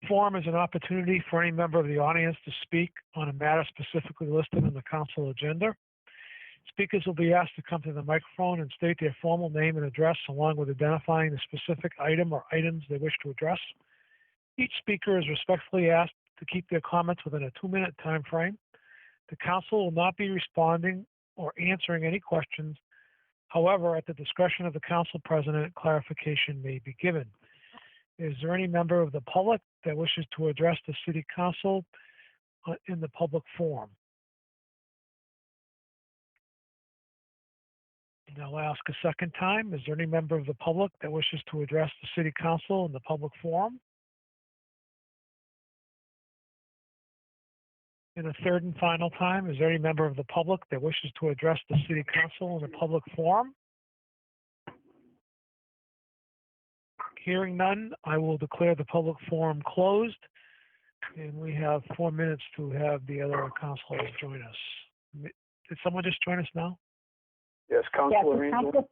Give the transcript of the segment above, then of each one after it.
forum is an opportunity for any member of the audience to speak on a matter specifically listed in the council agenda. Speakers will be asked to come to the microphone and state their formal name and address, along with identifying the specific item or items they wish to address. Each speaker is respectfully asked to keep their comments within a 2-minute time frame. The council will not be responding or answering any questions. However, at the discretion of the council president, clarification may be given. Is there any member of the public that wishes to address the city council in the public forum? And I'll ask a second time. Is there any member of the public that wishes to address the city council in the public forum? And a third and final time, is there any member of the public that wishes to address the city council in the public forum? Hearing none, I will declare the public forum closed, and we have 4 minutes to have the other councilors join us. Did someone just join us now? Yes, Councilor Yes, Angel.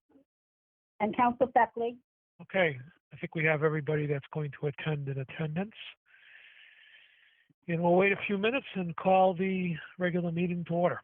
and Council Beckley. Okay, I think we have everybody that's going to attend in attendance. And we'll wait a few minutes and call the regular meeting to order.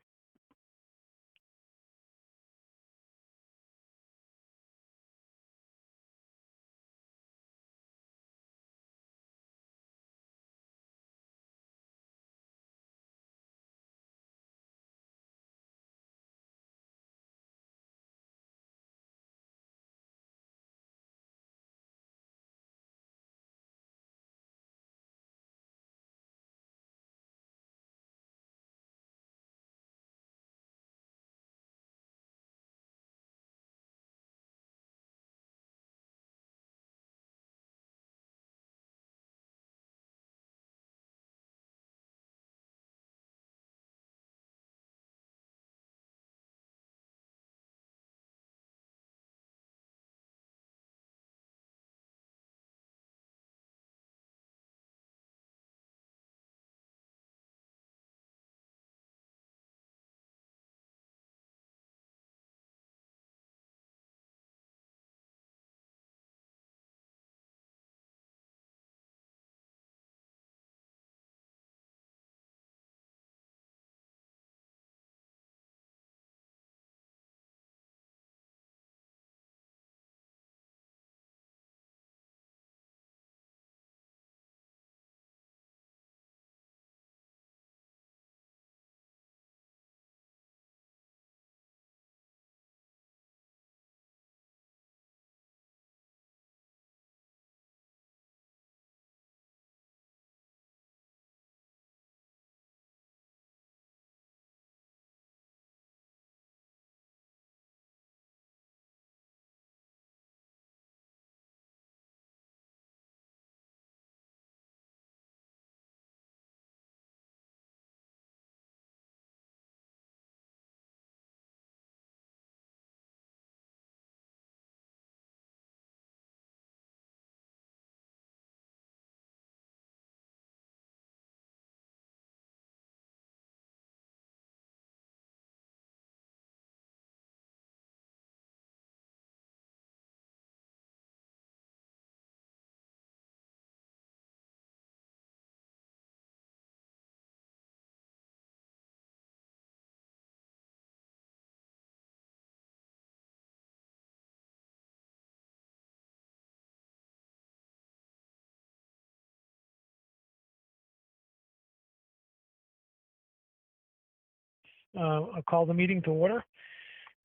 I'll call the meeting to order.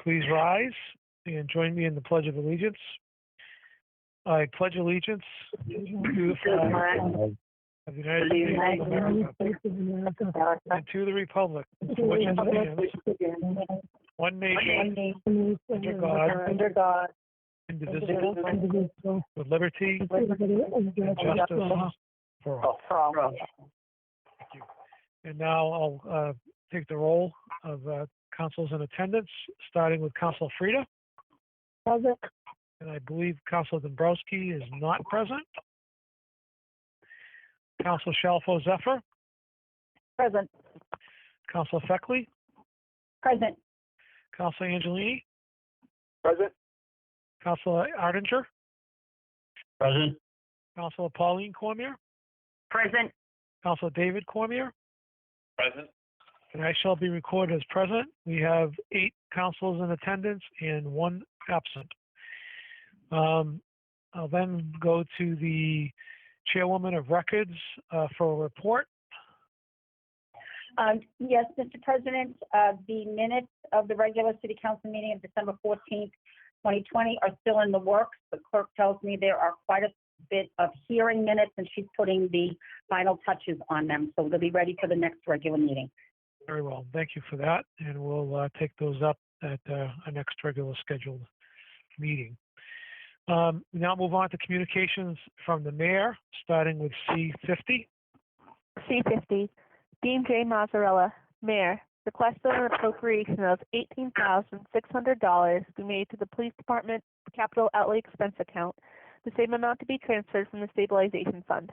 Please rise and join me in the Pledge of Allegiance. I pledge allegiance to the flag of the United States of America and to the republic for which it stands, one nation, under God, indivisible, with liberty and justice for all. Thank you. And now I'll take the roll of councils in attendance, starting with Councilor Frida. Present. And I believe Councilor Dombrowski is not present. Councilor Shalfo Zephyr. Present. Councilor Feckley. Present. Councilor Angelini. Present. Councilor Ardinger. Present. Councilor Pauline Cormier. Present. Counselor David Cormier, Present. and I shall be recorded as present. We have 8 councilors in attendance and 1 absent. I'll then go to the chairwoman of records for a report. Yes, Mr. President, the minutes of the regular city council meeting of December 14th, 2020 are still in the works. The clerk tells me there are quite a bit of hearing minutes and she's putting the final touches on them. So they'll be ready for the next regular meeting. Very well, thank you for that, and we'll take those up at our next regular scheduled meeting. We now move on to communications from the mayor, starting with C50. C50, Dean J. Mazzarella, Mayor, request that an appropriation of $18,600 be made to the Police Department Capital Outlay Expense Account, the same amount to be transferred from the Stabilization Fund.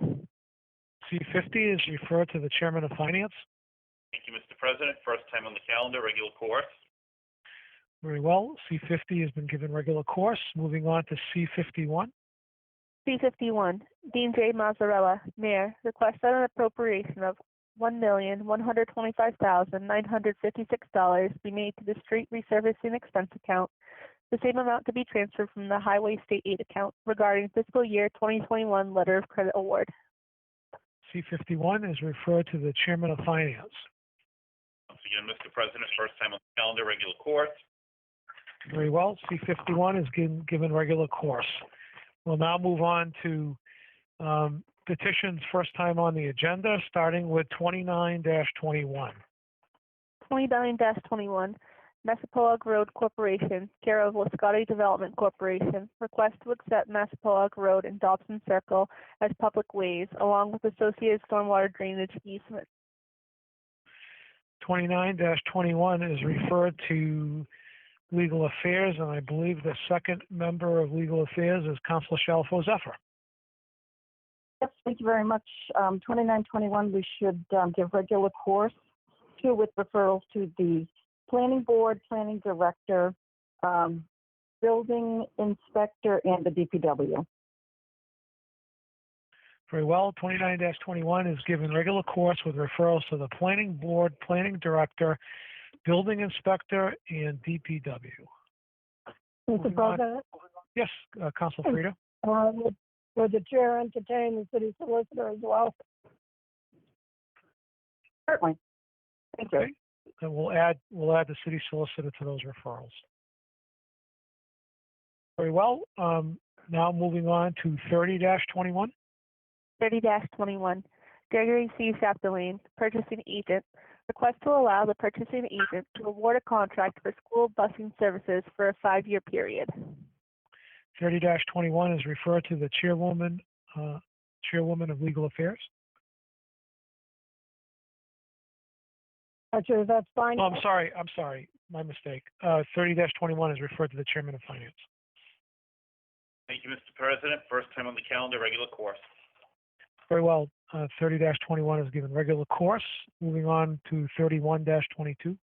C50 is referred to the chairman of finance. Thank you, Mr. President. First time on the calendar, regular course. Very well, C50 has been given regular course. Moving on to C51. C51, Dean J. Mazzarella, Mayor, request that an appropriation of $1,125,956 be made to the Street Resurfacing Expense Account, the same amount to be transferred from the Highway State Aid Account regarding fiscal year 2021 Letter of Credit Award. C51 is referred to the chairman of finance. Once again, Mr. President, first time on the calendar, regular course. Very well, C51 is given regular course. We'll now move on to petitions, first time on the agenda, starting with 29-21. 29-21, Massapoag Road Corporation, care of Lascotti Development Corporation, request to accept Massapoag Road and Dobson Circle as public ways, along with associated stormwater drainage easement. 29-21 is referred to Legal Affairs, and I believe the second member of Legal Affairs is Councilor Shalfo Zephyr. Yes, thank you very much. 2921, we should give regular course to with referrals to the planning board, planning director, building inspector, and the DPW. Very well, 29-21 is given regular course with referrals to the planning board, planning director, building inspector, and DPW. Mr. President, Yes, Councilor Frida. would the chair entertain the city solicitor as well? Certainly. Thank you. Okay. And we'll add the city solicitor to those referrals. Very well. Now moving on to 30-21. 30-21, Gregory C. Chapdelaine, purchasing agent, request to allow the purchasing agent to award a contract for school busing services for a 5-year period. 30-21 is referred to the chairwoman of Legal Affairs. Actually, that's fine. Oh, I'm sorry, my mistake. 30-21 is referred to the chairman of finance. Thank you, Mr. President. First time on the calendar, regular course. Very well. 30-21 is given regular course. Moving on to 31-22.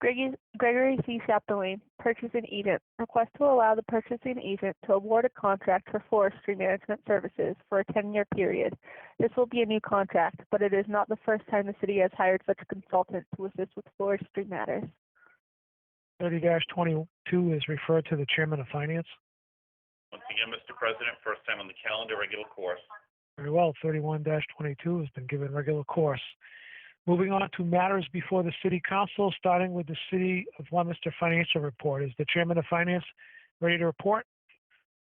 Gregory C. Chapdelaine, purchasing agent, request to allow the purchasing agent to award a contract for forestry management services for a 10-year period. This will be a new contract, but it is not the first time the city has hired such a consultant to assist with forestry matters. 30-22 is referred to the chairman of finance. Once again, Mr. President, first time on the calendar, regular course. Very well. 31-22 has been given regular course. Moving on to matters before the city council, starting with the City of Leominster financial report. Is the chairman of finance ready to report?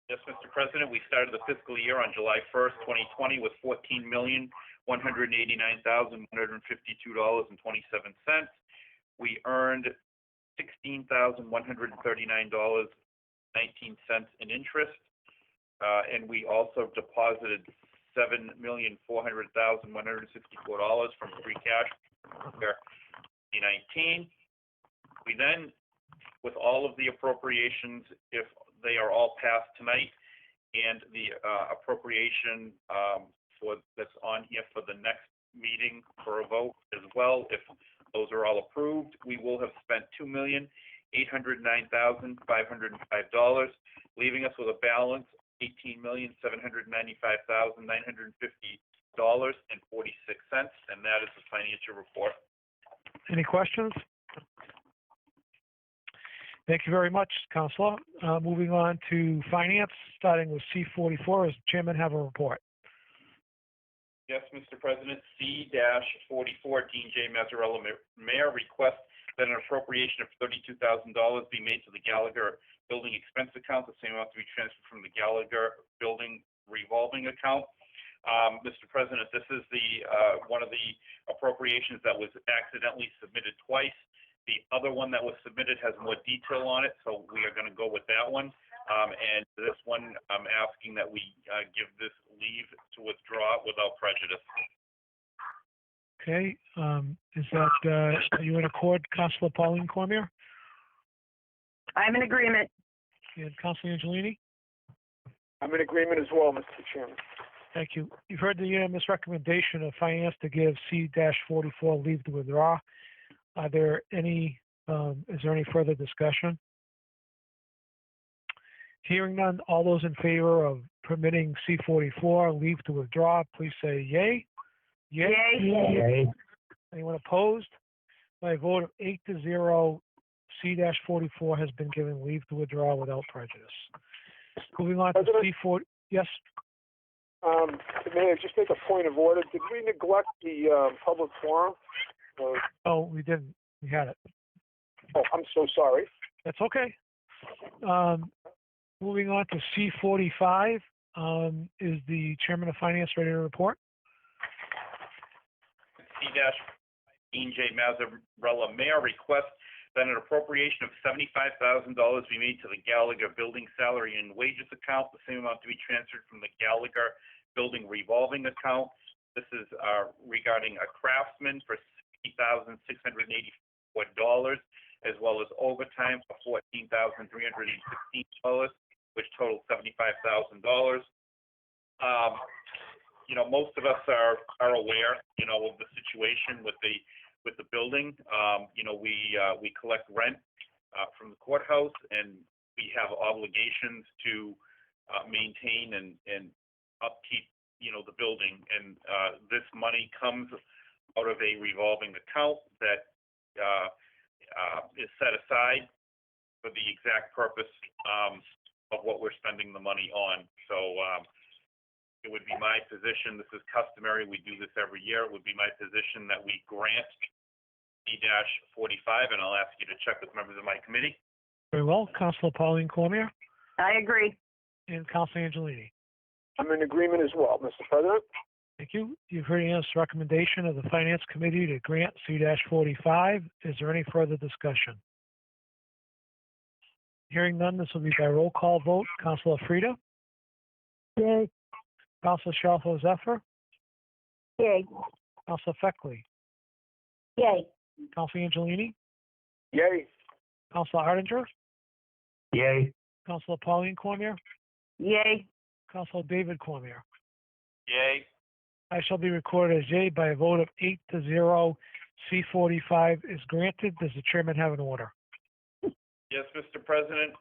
Yes, Mr. President, we started the fiscal year on July 1st, 2020 with $14,189,152.27. We earned $16,139.19 in interest, and we also deposited $7,400,164 from free cash for 2019. We then, with all of the appropriations, if they are all passed tonight, and the appropriation that's on here for the next meeting for a vote as well, if those are all approved, we will have spent $2,809,505, leaving us with a balance $18,795,950 and that is the financial report. Any questions? Thank you very much, Counselor. Moving on to finance, starting with C44. Does the chairman have a report? Yes, Mr. President, C-44, Dean J. Mazzarella, Mayor, requests that an appropriation of $32,000 be made to the Gallagher Building Expense Account, the same amount to be transferred from the Gallagher Building Revolving Account. Mr. President, this is the one of the appropriations that was accidentally submitted twice. The other one that was submitted has more detail on it, so we are going to go with that one. And this one, I'm asking that we give this leave to withdraw without prejudice. Okay. Is that, are you in accord, Counselor Pauline Cormier I'm in agreement. and Counselor Angelini? I'm in agreement as well, Mr. Chairman. Thank you. You've heard the unanimous recommendation of finance to give C-44 leave to withdraw. Are there any, is there any further discussion? Hearing none, all those in favor of permitting C-44 leave to withdraw, please say yay. Yay. Yay. Anyone opposed? By a vote of 8-0, C-44 has been given leave to withdraw without prejudice. Moving on to President? C-4, yes, Mayor, just make a point of order. Did we neglect the public forum? oh, we didn't, we had it. Oh, I'm so sorry. That's okay. Moving on to C-45, is the Chairman of Finance ready to report? C-, Dean J. Mazzarella, Mayor, requests that an appropriation of $75,000 be made to the Gallagher Building Salary and Wages Account, the same amount to be transferred from the Gallagher Building Revolving Account. This is regarding a craftsman for $60,684, as well as overtime for $14,316, which totals $75,000. You know, most of us are aware, you know, of the situation with the building. You know, we collect rent from the courthouse, and we have obligations to maintain and upkeep, you know, the building. And this money comes out of a revolving account that is set aside for the exact purpose of what we're spending the money on. So it would be my position, this is customary, we do this every year, it would be my position that we grant C-45, and I'll ask you to check with members of my committee. Very well. Counselor Pauline Cormier I agree. and Counselor Angelini. I'm in agreement as well, Mr. President. Thank you. You've heard the unanimous recommendation of the Finance Committee to grant C-45. Is there any further discussion? Hearing none, this will be by roll call vote. Counselor Frida? Yay. Counselor Shalfo Zephyr? Yay. Counselor Feckley? Yay. Counselor Angelini? Yay. Counselor Hardinger? Yay. Counselor Pauline Cormier? Yay. Counselor David Cormier? Yay. I shall be recorded as yay by a vote of 8-0. C-45 is granted. Does the chairman have an order? Yes, Mr. President,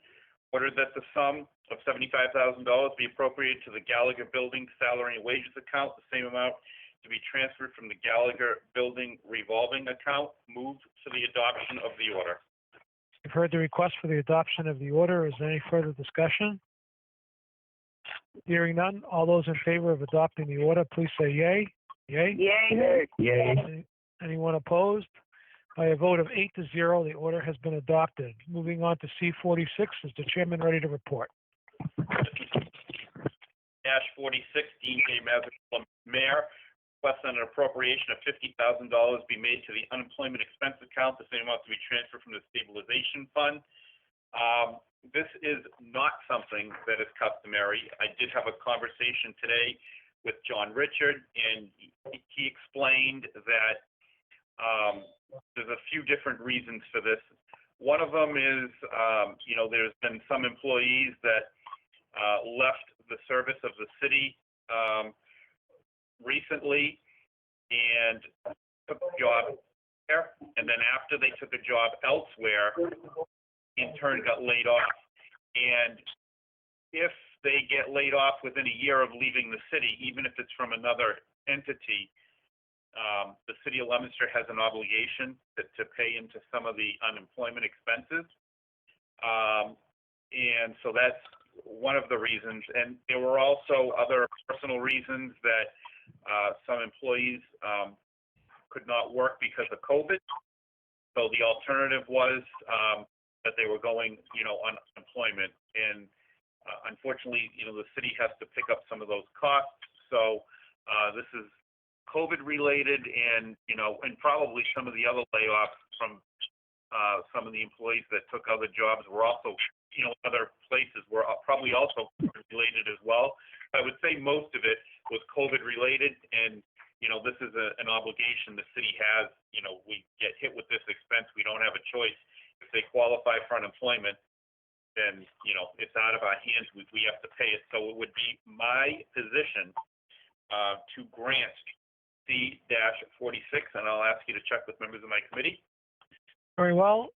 order that the sum of $75,000 be appropriated to the Gallagher Building Salary and Wages Account, the same amount to be transferred from the Gallagher Building Revolving Account. Move to the adoption of the order. You've heard the request for the adoption of the order. Is there any further discussion? Hearing none, all those in favor of adopting the order, please say yay. Yay. Yay. Yay. Anyone opposed? By a vote of 8-0, the order has been adopted. Moving on to C-46, is the chairman ready to report? Dash 46, Dean J. Mazzarella, Mayor, requests that an appropriation of $50,000 be made to the unemployment expense account, the same amount to be transferred from the stabilization fund. This is not something that is customary. I did have a conversation today with John Richard, and he explained that there's a few different reasons for this. One of them is, you know, there's been some employees that left the service of the city recently and took a job there, and then after they took a job elsewhere, in turn got laid off. And if they get laid off within a year of leaving the city, even if it's from another entity, the city of Leominster has an obligation to pay into some of the unemployment expenses. And so that's one of the reasons. And there were also other personal reasons that some employees could not work because of COVID. So the alternative was that they were going, on unemployment. And unfortunately, the city has to pick up some of those costs. So this is COVID related, and and probably some of the other layoffs from some of the employees that took other jobs were also, other places were probably also related as well. I would say most of it was COVID related, and this is an obligation the city has. We get hit with this expense. We don't have a choice. If they qualify for unemployment, then, it's out of our hands. We have to pay it. So it would be my position to grant C-46, and I'll ask you to check with members of my committee. Very well.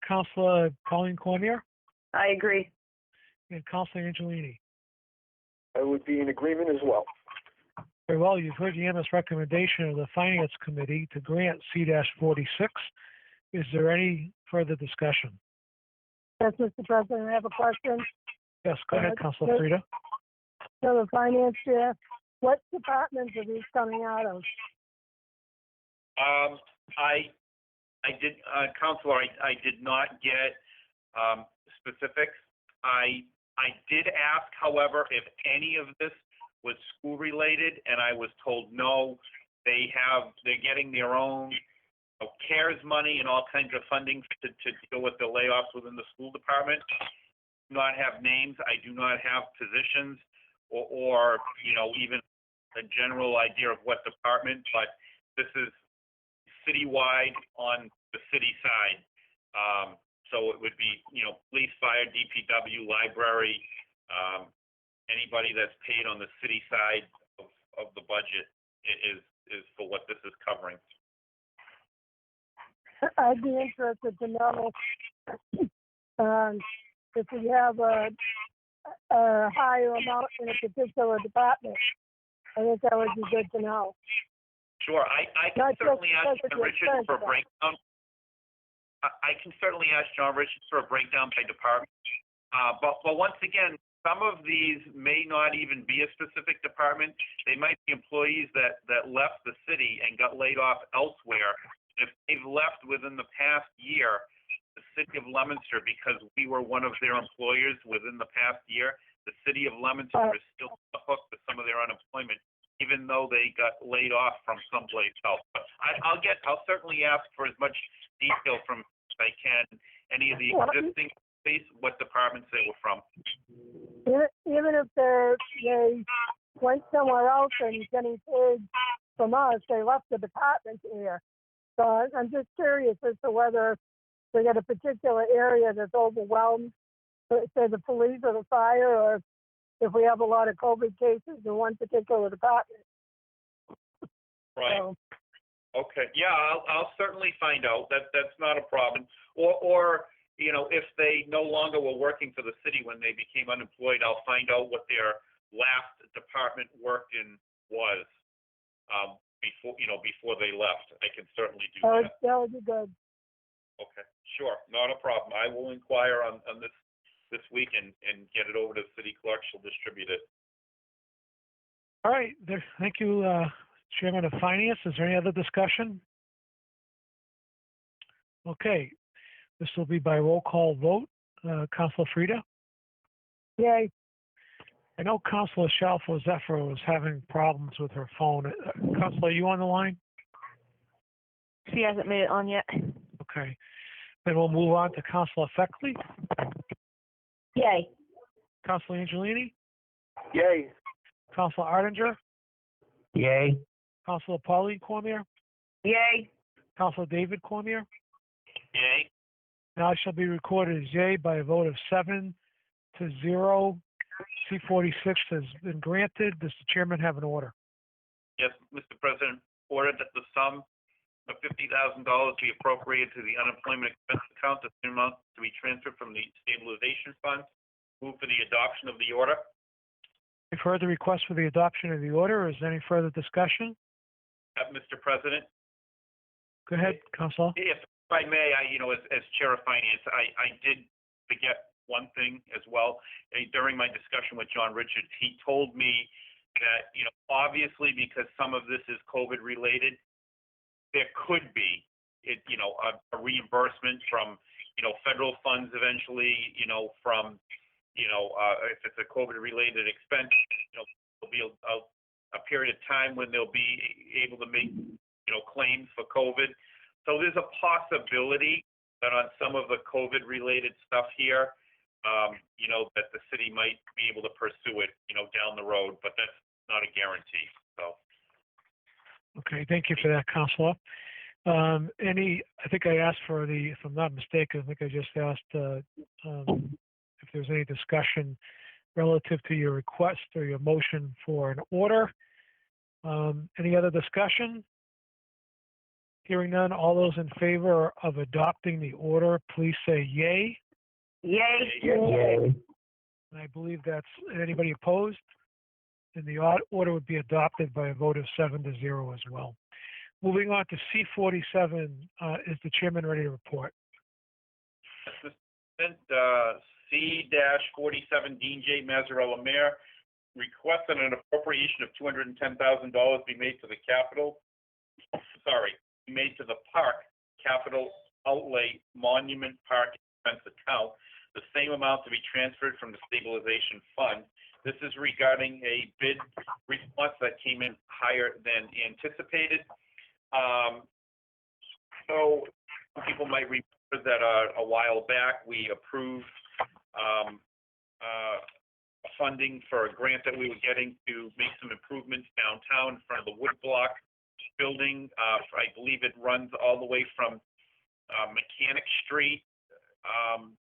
Councilor Pauline Cormier I agree. and Councilor Angelini. I would be in agreement as well. Very well. You've heard the unanimous recommendation of the Finance Committee to grant C-46. Is there any further discussion? Yes, Mr. President, I have a question. Yes, go ahead, Councilor Frida. So the finance chair, what departments are these coming out of? I did, Counselor, I did not get specifics. I did ask, however, if any of this was school related, and I was told no. They're getting their own CARES money and all kinds of funding to deal with the layoffs within the school department. I do not have names. I do not have positions or even a general idea of what department, but this is citywide on the city side. So it would be, police, fire, DPW, library, anybody that's paid on the city side of the budget is for what this is covering. I'd be interested to know if we have a higher amount in a particular department. I think that would be good to know. Sure, I can certainly ask John Richards for a breakdown. I can certainly ask John Richards for a breakdown by department. But once again, some of these may not even be a specific department. They might be employees that left the city and got laid off elsewhere. If they've left within the past year, the city of Leominster, because we were one of their employers within the past year, the city of Leominster is still on the hook for some of their unemployment, even though they got laid off from someplace else. But I'll certainly ask for as much detail from as I can. Any of the existing space, what departments they were from. Even if they went somewhere else and getting paid from us, they left the department here. So I'm just curious as to whether they got a particular area that's overwhelmed, say the police or the fire, or if we have a lot of COVID cases in one particular department. Right. So, okay. Yeah, I'll certainly find out. That's not a problem. Or if they no longer were working for the city when they became unemployed, I'll find out what their last department worked in was before they left. I can certainly do that. that would be good. Okay, sure, not a problem. I will inquire on this week and get it over to the city clerk. She'll distribute it. All right, thank you, Chairman of Finance. Is there any other discussion? Okay, this will be by roll call vote. Councilor Frida? Yay. I know Councilor Shalfo Zephyr was having problems with her phone. Councilor, are you on the line? She hasn't made it on yet. Okay. Then we'll move on to Councilor Feckley. Yay. Councilor Angelini? Yay. Councilor Ardinger? Yay. Councilor Pauline Cormier? Yay. Councilor David Cormier? Yay. Now it shall be recorded as yay by a vote of 7-0. C-46 has been granted. Does the chairman have an order? Yes, Mr. President, ordered that the sum of $50,000 be appropriated to the unemployment expense account, the same amount to be transferred from the stabilization fund. Move for the adoption of the order. You've heard the request for the adoption of the order. Is there any further discussion? Mr. President. Go ahead, Counselor. If I may, as Chair of Finance, I did forget one thing as well. During my discussion with John Richards, he told me that, obviously because some of this is COVID related, there could be a reimbursement from, federal funds eventually, from, if it's a COVID related expense, there'll be a period of time when they'll be able to make, claims for COVID. So there's a possibility that on some of the COVID related stuff here, that the city might be able to pursue it, down the road, but that's not a guarantee, so. Okay, thank you for that, Counselor. I think I asked for if I'm not mistaken, I think I just asked if there's any discussion relative to your request or your motion for an order. Any other discussion? Hearing none, all those in favor of adopting the order, please say yay. Yay. Yay. And I believe that's, anybody opposed? And the order would be adopted by a vote of 7-0 as well. Moving on to C-47, is the chairman ready to report? C-47, Dean J. Mazzarella, Mayor, requested an appropriation of $210,000 be made to the park capital outlay monument park expense account, the same amount to be transferred from the stabilization fund. This is regarding a bid response that came in higher than anticipated. So people might remember that a while back we approved funding for a grant that we were getting to make some improvements downtown in front of the woodblock building. I believe it runs all the way from Mechanic Street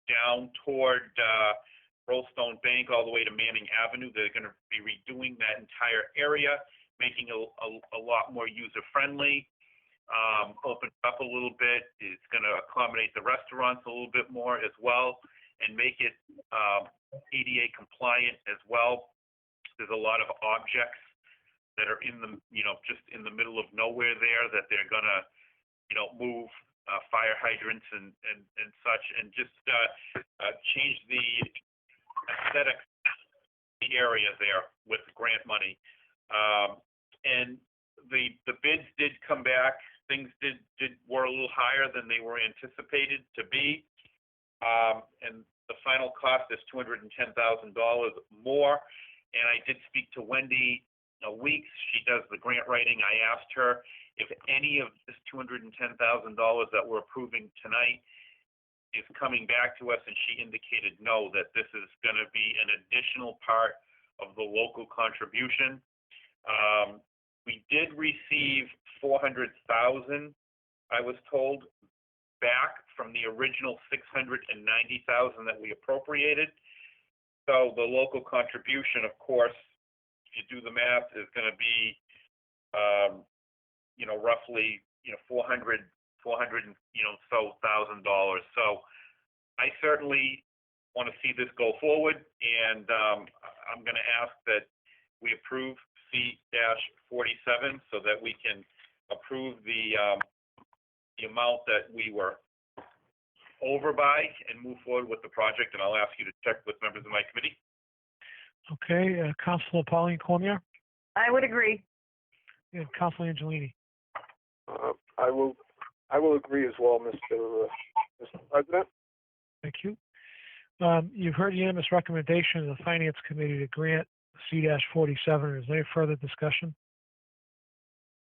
down toward Rollstone Bank all the way to Manning Avenue. They're going to be redoing that entire area, making it a lot more user-friendly, open up a little bit. It's going to accommodate the restaurants a little bit more as well and make it ADA compliant as well. There's a lot of objects that are in the, just in the middle of nowhere there that they're going to, move fire hydrants and such, and just change the aesthetic of the area there with grant money. And the bids did come back. Things were a little higher than they were anticipated to be. And the final cost is $210,000 more. And I did speak to Wendy Weeks. She does the grant writing. I asked her if any of this $210,000 that we're approving tonight is coming back to us, and she indicated no, that this is going to be an additional part of the local contribution. We did receive $400,000, I was told, back from the original $690,000 that we appropriated. So the local contribution, of course, if you do the math, is going to be, roughly, $400,000, So I certainly want to see this go forward, and I'm going to ask that we approve C-47 so that we can approve the amount that we were over by and move forward with the project. And I'll ask you to check with members of my committee. Okay, Councilor Pauline Cormier I would agree. and Councilor Angelini. I will agree as well, Mr. President. Thank you. You've heard unanimous recommendation of the Finance Committee to grant C-47. Is there any further discussion?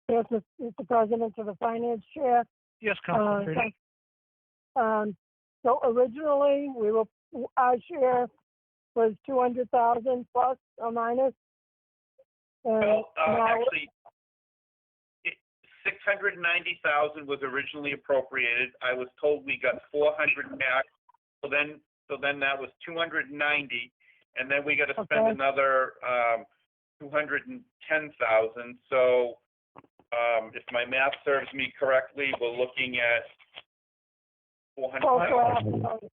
Yes, Mr. President, to the Finance Chair. Yes, Councilor Brady. So originally, our share was 200,000 plus or minus. Well, Now, actually, 690,000 was originally appropriated. I was told we got 400 back. So then that was 290, and then we got to spend Okay. another 210,000. So if my math serves me correctly, we're looking at 400,000.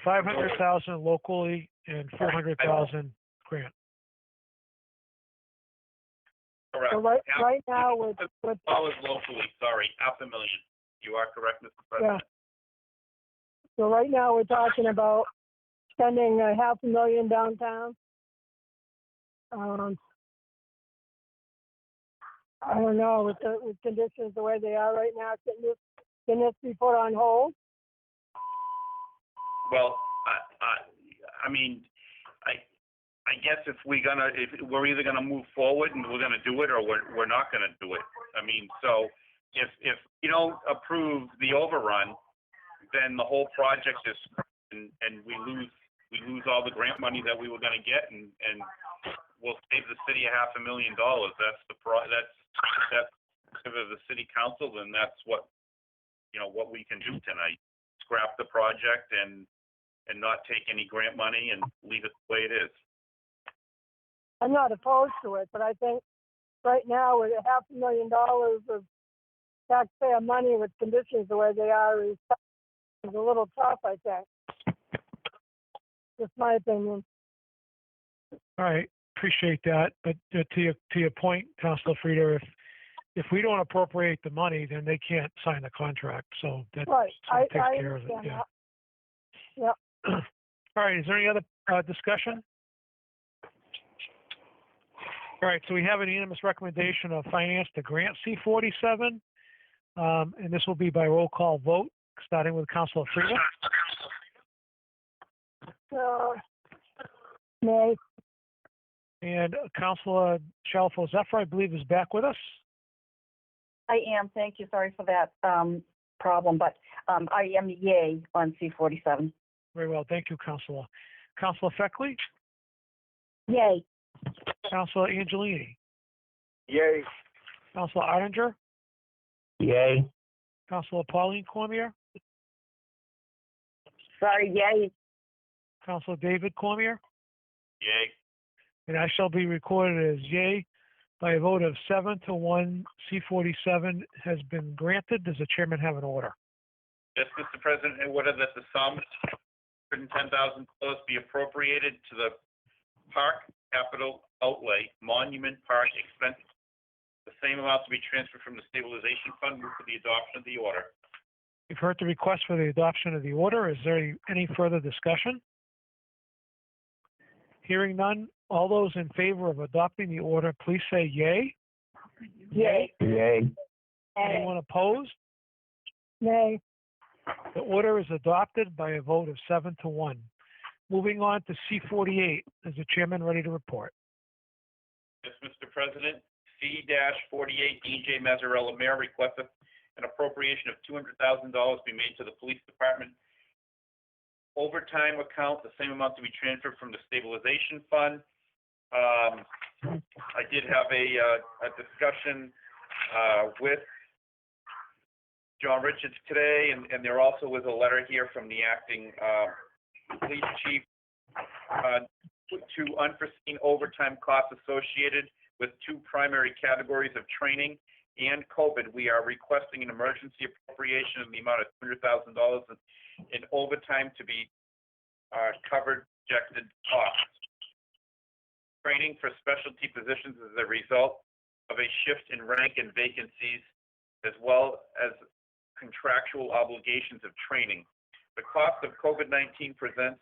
500,000 locally and 400,000 grant. Correct. So right now with, Dollars locally, sorry, $500,000. You are correct, Mr. yeah. President. So right now we're talking about spending $500,000 downtown. I don't know, with conditions the way they are right now, can this be put on hold? Well, I mean, I guess if we're either gonna move forward and we're gonna do it, or we're not gonna do it. I mean, so if you don't approve the overrun, then the whole project is, and we lose all the grant money that we were gonna get, and we'll save the city $500,000. That's if the city council, then that's what we can do tonight. Scrap the project and not take any grant money and leave it the way it is. I'm not opposed to it, but I think right now with $500,000 of taxpayer money with conditions the way they are is a little tough, I think. Just my opinion. All right, appreciate that. But to your point, Councilor Frida, if we don't appropriate the money, then they can't sign the contract. So that Right, sort of I takes care of it. understand Yeah. that. Yep. All right, is there any other discussion? All right, so we have an unanimous recommendation of finance to grant C-47, and this will be by roll call vote, starting with Councilor Frida. Nay. And Councilor Shalfo Zephyr, I believe, is back with us. I am, thank you, sorry for that, problem, but, I am yay on C-47. Very well, thank you, Councilor. Councilor Feckley, Yay. Councilor Angelini, Yay. Councilor Ottinger, Yay. Councilor Pauline Cormier, Sorry, yay. Councilor David Cormier, Yay. and I shall be recorded as yay by a vote of 7-1. C-47 has been granted. Does the chairman have an order? Yes, Mr. President, in order that the sum $110,000 be appropriated to the Park Capital Outlay Monument Park expense. The same amount to be transferred from the stabilization fund. Move for the adoption of the order. You've heard the request for the adoption of the order. Is there any further discussion? Hearing none, all those in favor of adopting the order, please say yay. Yay. Yay. Anyone opposed? Nay. The order is adopted by a vote of 7-1. Moving on to C-48. Is the chairman ready to report? Yes, Mr. President. C-48 E.J. Mazzarella, Mayor, requested an appropriation of $200,000 be made to the police department overtime account, the same amount to be transferred from the stabilization fund. I did have a discussion with John Richards today, and there also was a letter here from the acting police chief to unforeseen overtime costs associated with two primary categories of training and COVID. We are requesting an emergency appropriation in the amount of $200,000 in overtime to be covered projected costs. Training for specialty positions is a result of a shift in rank and vacancies, as well as contractual obligations of training. The cost of COVID-19 presents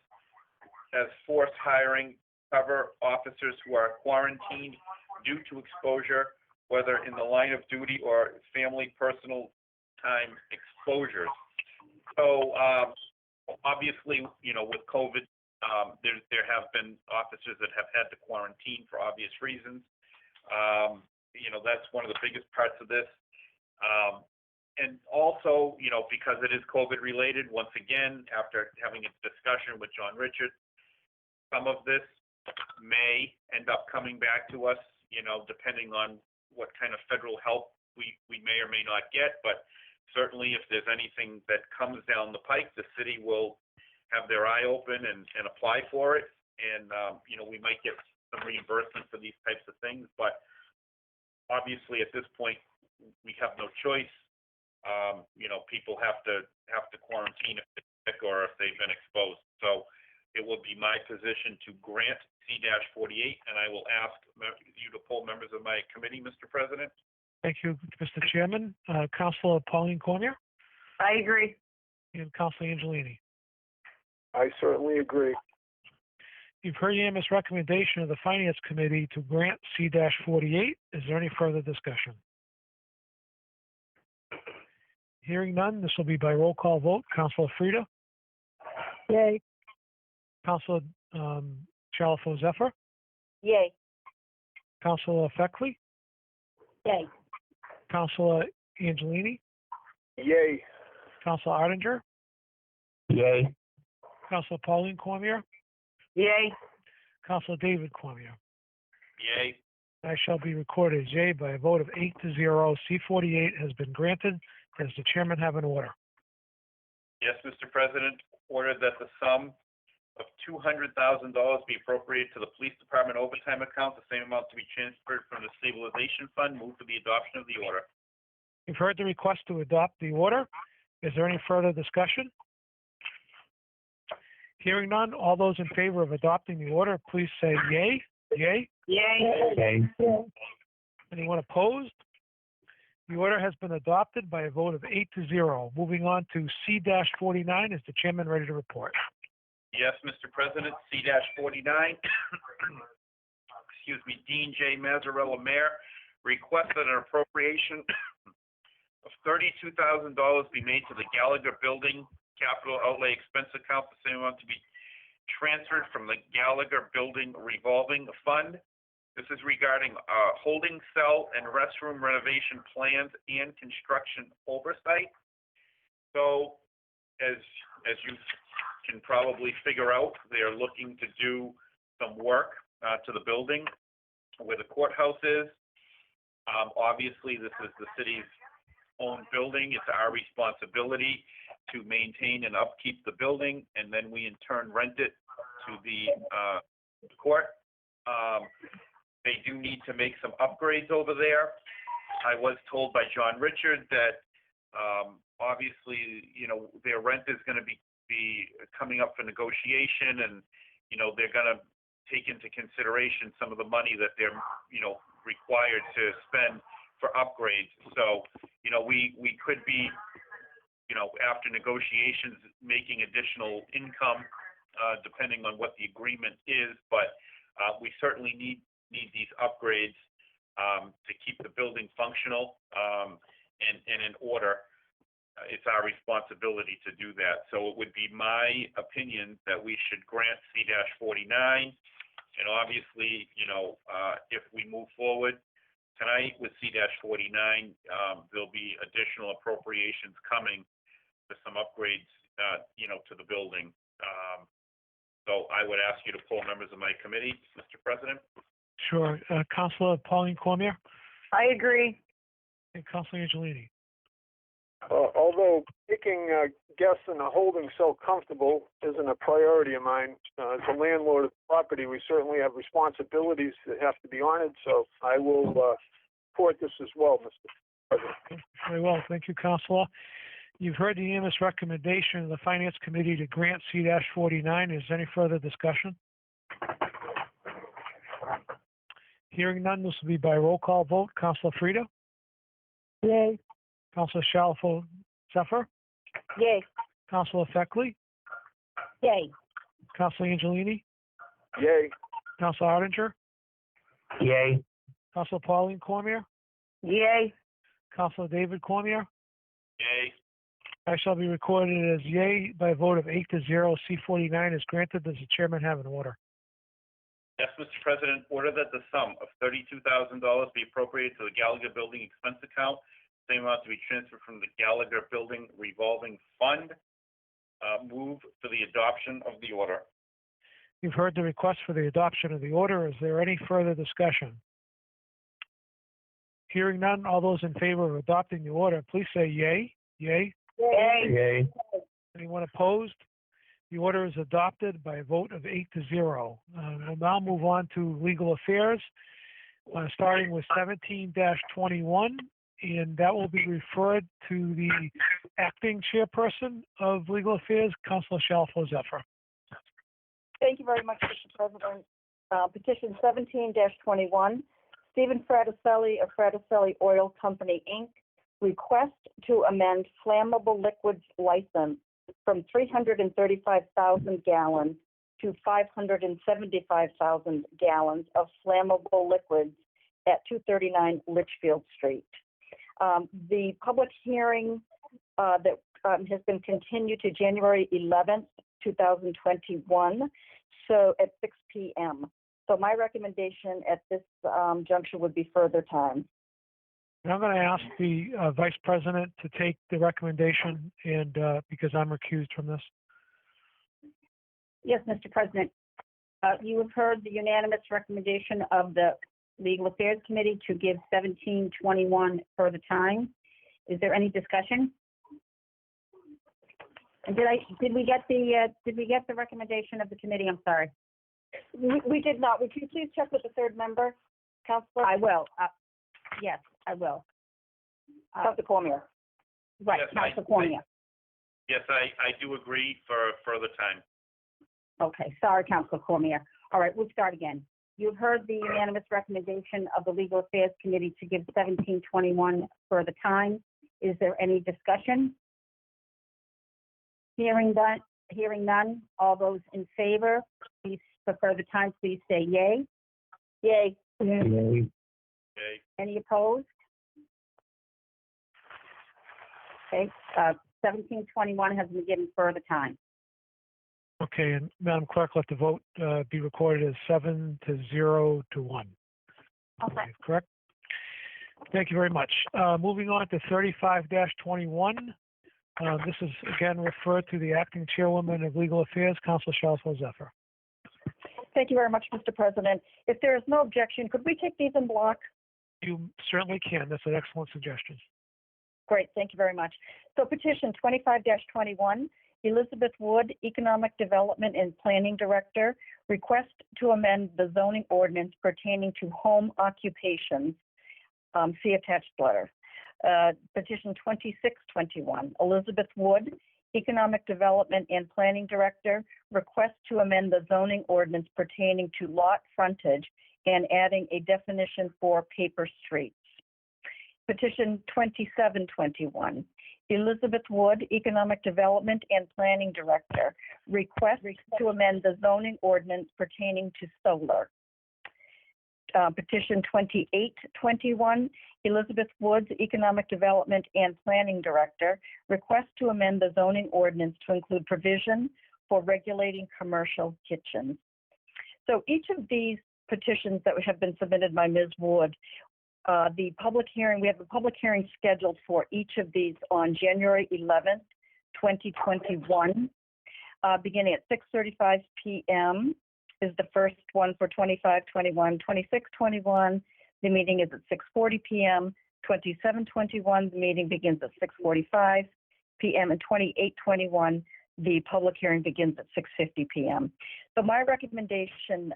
as forced hiring, cover officers who are quarantined due to exposure, whether in the line of duty or family personal time exposures. So obviously, with COVID, there have been officers that have had to quarantine for obvious reasons. That's one of the biggest parts of this. And also, because it is COVID related, once again, after having a discussion with John Richards, some of this may end up coming back to us, depending on what kind of federal help we may or may not get. But certainly if there's anything that comes down the pike, the city will have their eye open and apply for it. And, we might get some reimbursement for these types of things. But obviously at this point, we have no choice. People have to quarantine if they're sick or if they've been exposed. So it will be my position to grant C-48, and I will ask you to poll members of my committee, Mr. President. Thank you, Mr. Chairman. Councilor Pauline Cormier I agree. and Councilor Angelini. I certainly agree. You've heard unanimous recommendation of the Finance Committee to grant C-48. Is there any further discussion? Hearing none, this will be by roll call vote. Councilor Frida, Yay. Councilor Shalfo Zephyr, Yay. Councilor Feckley, Yay. Councilor Angelini, Yay. Councilor Ardinger, Yay. Councilor Pauline Cormier, Yay. Councilor David Cormier. Yay. I shall be recorded as yea by a vote of 8-0. C-48 has been granted. Does the chairman have an order? Yes, Mr. President, order that the sum of $200,000 be appropriated to the police department overtime account, the same amount to be transferred from the stabilization fund. Move for the adoption of the order. You've heard the request to adopt the order. Is there any further discussion? Hearing none, all those in favor of adopting the order, please say yea. Yea. Yay. Yay. Anyone opposed? The order has been adopted by a vote of 8-0. Moving on to C-49. Is the chairman ready to report? Yes, Mr. President, C-49, excuse me, Dean J. Mazzarella, Mayor, requested an appropriation of $32,000 be made to the Gallagher Building Capital Outlay Expense Account, the same amount to be transferred from the Gallagher Building Revolving Fund. This is regarding holding cell and restroom renovation plans and construction oversight. So, as you can probably figure out, they are looking to do some work to the building where the courthouse is. Obviously, this is the city's own building. It's our responsibility to maintain and upkeep the building, and then we in turn rent it to the court. They do need to make some upgrades over there. I was told by John Richard that obviously, their rent is going to be coming up for negotiation, and they're going to take into consideration some of the money that they're required to spend for upgrades. So we could be after negotiations making additional income depending on what the agreement is, but we certainly need these upgrades to keep the building functional and in order. It's our responsibility to do that. So it would be my opinion that we should grant C-49. And obviously, if we move forward tonight with C-49, there'll be additional appropriations coming for some upgrades, to the building. So I would ask you to poll members of my committee, Mr. President. Sure. Councilor Pauline Cormier I agree. and Councilor Angelini. Although making guests in a holding cell comfortable isn't a priority of mine, as a landlord of the property, we certainly have responsibilities that have to be honored, so I will support this as well, Mr. President. Very well. Thank you, Councilor. You've heard the unanimous recommendation of the Finance Committee to grant C-49. Is there any further discussion? Hearing none, this will be by roll call vote. Councilor Frida, Yay. Councilor Shalfo Zephyr, Yay. Councilor Feckley, Yay. Councilor Angelini, Yay. Councilor Ardinger, Yay. Councilor Pauline Cormier, Yay. Councilor David Cormier. Yay. I shall be recorded as yea by a vote of 8-0. C-49 is granted. Does the chairman have an order? Yes, Mr. President, order that the sum of $32,000 be appropriated to the Gallagher Building Expense Account, same amount to be transferred from the Gallagher Building Revolving Fund. Move for the adoption of the order. You've heard the request for the adoption of the order. Is there any further discussion? Hearing none, all those in favor of adopting the order, please say yea. Yea. Yay. Yay. Anyone opposed? The order is adopted by a vote of 8-0. We'll now move on to legal affairs, starting with 17-21, and that will be referred to the acting chairperson of legal affairs, Councilor Shalfo Zephyr. Thank you very much, Mr. President. Petition 17-21, Stephen Fraticelli of Fraticelli Oil Company, Inc., request to amend flammable liquids license from 335,000 gallons to 575,000 gallons of flammable liquids at 239 Litchfield Street. The public hearing that has been continued to January 11th, 2021, so at 6 p.m. So my recommendation at this juncture would be further time. And I'm going to ask the Vice President to take the recommendation, and because I'm recused from this. Yes, Mr. President. You have heard the unanimous recommendation of the Legal Affairs Committee to give 1721 further time. Is there any discussion? And did we get the recommendation of the committee? I'm sorry. We did not. Would you please check with the third member, Councilor? I will. Yes, I will. Councilor Cormier. Right, Yes, Councilor Cormier. Yes, I do agree for further time. Okay, sorry, Councilor Cormier. All right, we'll start again. You've heard the unanimous recommendation of the Legal Affairs Committee to give 1721 further time. Is there any discussion? Hearing none, all those in favor, please, for further time, please say yay. Yay. Yay. Okay. Any opposed? Okay, 1721 has been given further time. Okay, and Madam Clerk, let the vote be recorded as 7-0 to 1. Okay. Correct? Thank you very much. Moving on to 35-21. This is again referred to the Acting Chairwoman of Legal Affairs, Councilor Shalfo Zephyr. Thank you very much, Mr. President. If there is no objection, could we take these in block? You certainly can. That's an excellent suggestion. Great, thank you very much. So petition 25-21, Elizabeth Wood, Economic Development and Planning Director, request to amend the zoning ordinance pertaining to home occupations. See attached letter. Petition 26-21, Elizabeth Wood, Economic Development and Planning Director, request to amend the zoning ordinance pertaining to lot frontage and adding a definition for paper streets. Petition 27-21, Elizabeth Wood, Economic Development and Planning Director, request to amend the zoning ordinance pertaining to solar. Petition 28-21, Elizabeth Woods, Economic Development and Planning Director, request to amend the zoning ordinance to include provision for regulating commercial kitchens. So each of these petitions that have been submitted by Ms. Wood, we have a public hearing scheduled for each of these on January 11th, 2021, beginning at 6:35 p.m. is the first one for 25-21, 26-21. The meeting is at 6:40 p.m. 27-21, the meeting begins at 6:45 p.m. and 28-21, the public hearing begins at 6:50 p.m. So my recommendation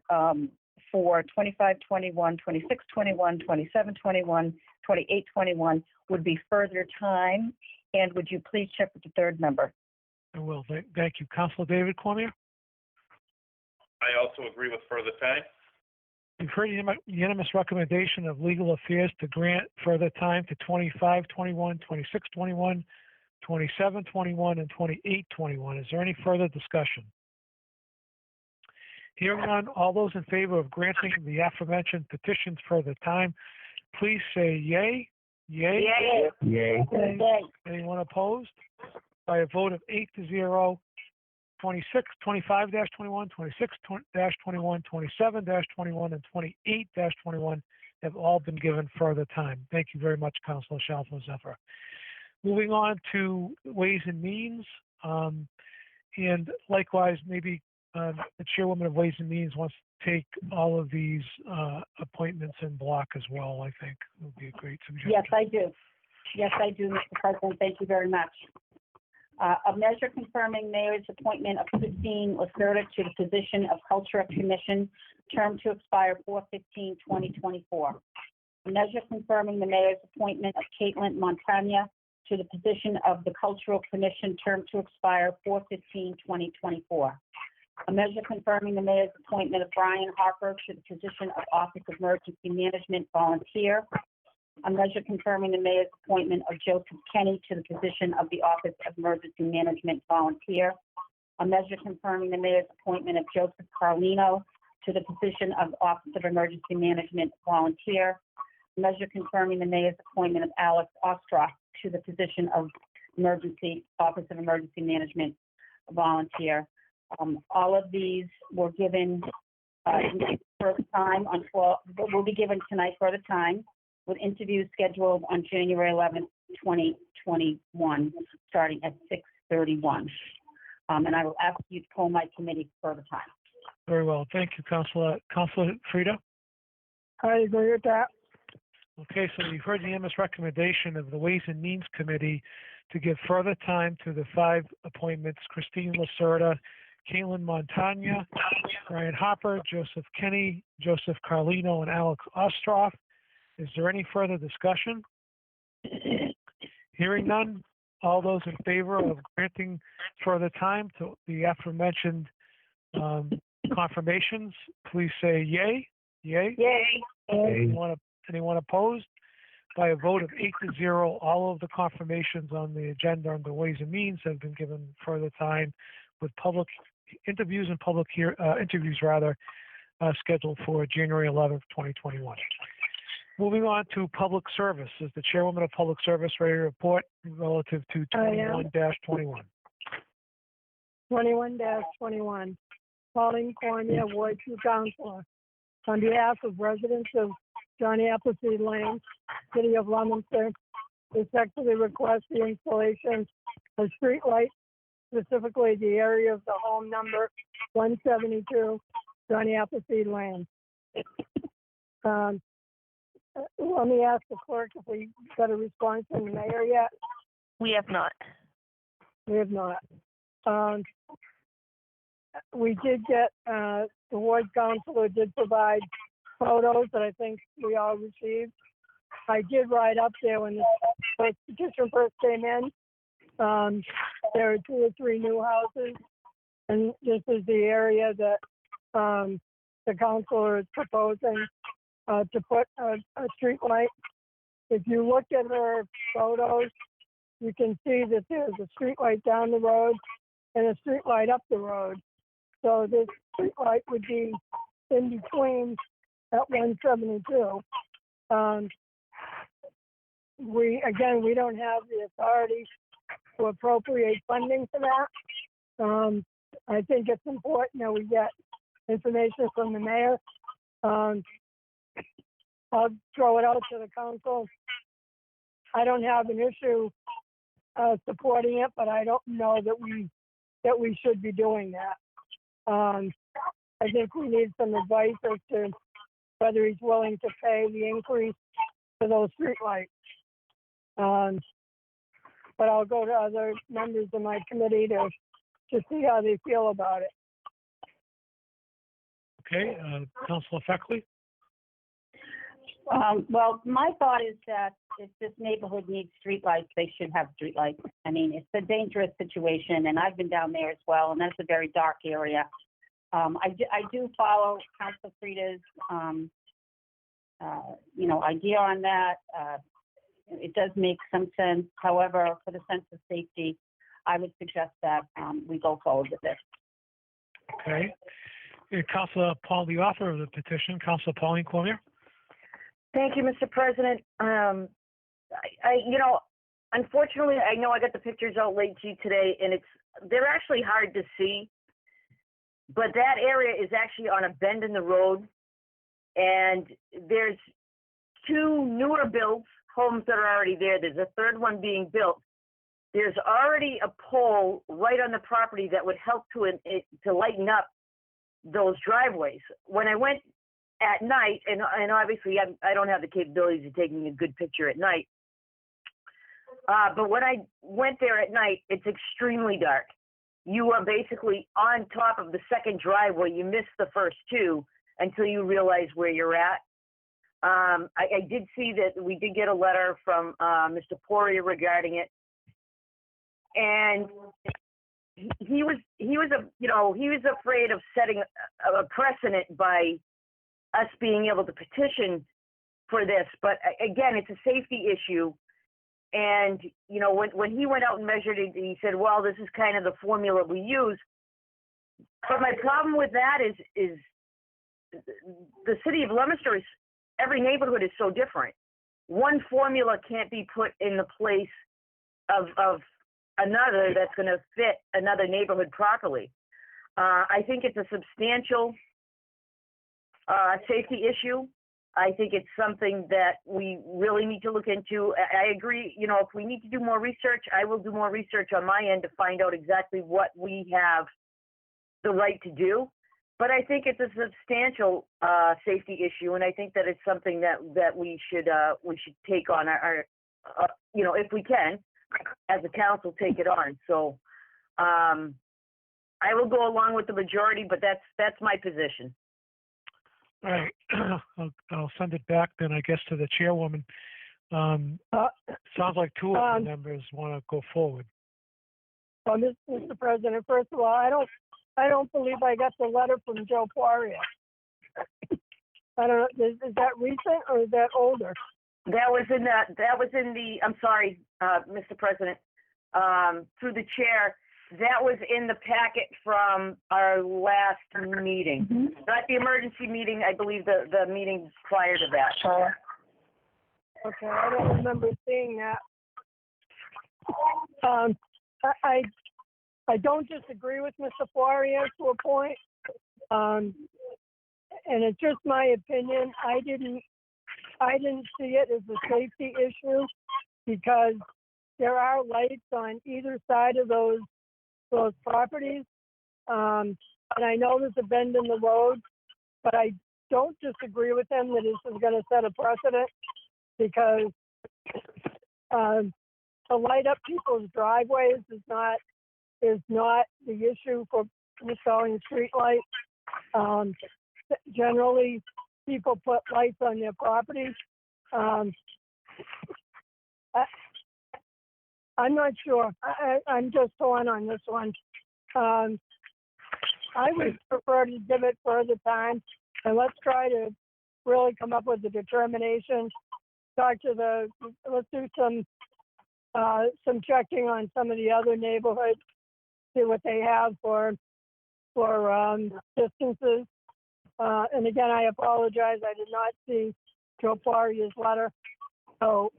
for 25-21, 26-21, 27-21, 28-21 would be further time. And would you please check with the third member? I will. Thank you. Councilor David Cormier? I also agree with further time. You've heard unanimous recommendation of Legal Affairs to grant further time to 25-21, 26-21, 27-21, and 28-21. Is there any further discussion? Hearing none, all those in favor of granting the aforementioned petitions further time, please say yay. Yay. Yay. Yay. Anyone opposed? By a vote of 8-0, 25-21, 26-21, 27-21, and 28-21 have all been given further time. Thank you very much, Councilor Shalfo Zephyr. Moving on to Ways and Means, and likewise, maybe the Chairwoman of Ways and Means wants to take all of these appointments in block as well. I think it would be a great suggestion. Yes, I do. Yes, I do, Mr. President. Thank you very much. A measure confirming Mayor's appointment of Christine Lacerda to the position of Cultural Commission, term to expire 4/15/2024. A measure confirming the Mayor's appointment of Caitlin Montagna to the position of the Cultural Commission, term to expire 4/15/2024. A measure confirming the mayor's appointment of Brian Harper to the position of Office of Emergency Management Volunteer. A measure confirming the mayor's appointment of Joseph Kenny to the position of the Office of Emergency Management Volunteer. A measure confirming the mayor's appointment of Joseph Carlino to the position of Office of Emergency Management Volunteer. A measure confirming the mayor's appointment of Alex Ostroff to the position of Office of Emergency Management Volunteer. All of these were given further time will be given tonight further time, with interviews scheduled on January 11th, 2021, starting at 6:31. And I will ask you to poll my committee further time. Very well. Thank you, Councilor. Councilor Frida? I agree with that. Okay, so you've heard the unanimous recommendation of the Ways and Means Committee to give further time to the 5 appointments: Christine Lacerda, Caitlin Montagna, Brian Hopper, Joseph Kenny, Joseph Carlino, and Alex Ostroff. Is there any further discussion? Hearing none, all those in favor of granting further time to the aforementioned confirmations, please say yay. Yay? Yay. Anyone opposed? By a vote of 8-0, all of the confirmations on the agenda under Ways and Means have been given further time, with public interviews and interviews scheduled for January 11th, 2021. Moving on to public service. Is the chairwoman of public service ready to report relative to 21-21? 21-21. Pauline Cormier, Ward 2 Counselor. On behalf of residents of Johnny Appleseed Lane, City of Leominster, respectfully request the installation of street lights, specifically the area of the home number 172, Johnny Appleseed Lane. Let me ask the clerk if we got a response from the mayor yet. We have not. We have not. We did get, the ward councilor did provide photos that I think we all received. I did ride up there when the petition first came in. There are 2 or 3 new houses, and this is the area that the councilor is proposing to put a street light. If you look at her photos, you can see that there's a street light down the road and a street light up the road. So this street light would be in between at 172. We don't have the authority to appropriate funding for that. I think it's important that we get information from the mayor. I'll throw it out to the council. I don't have an issue supporting it, but I don't know that we should be doing that. I think we need some advice as to whether he's willing to pay the increase for those streetlights. But I'll go to other members of my committee to see how they feel about it. Okay, Councilor Feckley? Well, my thought is that if this neighborhood needs streetlights, they should have streetlights. I mean, it's a dangerous situation, and I've been down there as well, and that's a very dark area. I do follow Councilor Frida's, idea on that. It does make some sense. However, for the sense of safety, I would suggest that we go forward with this. Okay. Councilor Paul, the author of the petition, Councilor Pauline Cormier. Thank you, Mr. President. Unfortunately, I know I got the pictures out late to you today, and they're actually hard to see. But that area is actually on a bend in the road, and there's 2 newer built homes that are already there. There's a 3rd one being built. There's already a pole right on the property that would help to lighten up those driveways. When I went at night, and obviously I don't have the capabilities of taking a good picture at night, but when I went there at night, it's extremely dark. You are basically on top of the 2nd driveway. You miss the first 2 until you realize where you're at. I did see that we did get a letter from Mr. Poirier regarding it. And he was afraid of setting a precedent by us being able to petition for this. But again, it's a safety issue. And, when he went out and measured it, he said, well, this is kind of the formula we use. But my problem with that is the city of Leominster every neighborhood is so different. One formula can't be put in the place of another that's going to fit another neighborhood properly. I think it's a substantial safety issue. I think it's something that we really need to look into. I agree, if we need to do more research, I will do more research on my end to find out exactly what we have the right to do. But I think it's a substantial safety issue, and I think that it's something that we should take on our if we can, as a council, take it on. So I will go along with the majority, but that's my position. All right, I'll send it back then, I guess, to the chairwoman. Sounds like two of the members want to go forward. Well, Mr. President, first of all, I don't believe I got the letter from Joe Poirier. I don't know, is that recent or is that older? That was in the, I'm sorry, Mr. President, through the chair, that was in the packet from our last meeting. Mm-hmm. Not the emergency meeting, I believe the meeting prior to that. Sure. Okay, I don't remember seeing that. I don't disagree with Mr. Poirier to a point. And it's just my opinion. I didn't see it as a safety issue because there are lights on either side of those properties. And I know there's a bend in the road, but I don't disagree with him that this is going to set a precedent because to light up people's driveways is not the issue for installing street lights. Generally, people put lights on their property. I'm not sure. I'm just torn on this one. I would prefer to give it further time, and let's try to really come up with a determination. Let's do some checking on some of the other neighborhoods, see what they have for distances. And again, I apologize. I did not see Joe Poirier's letter, so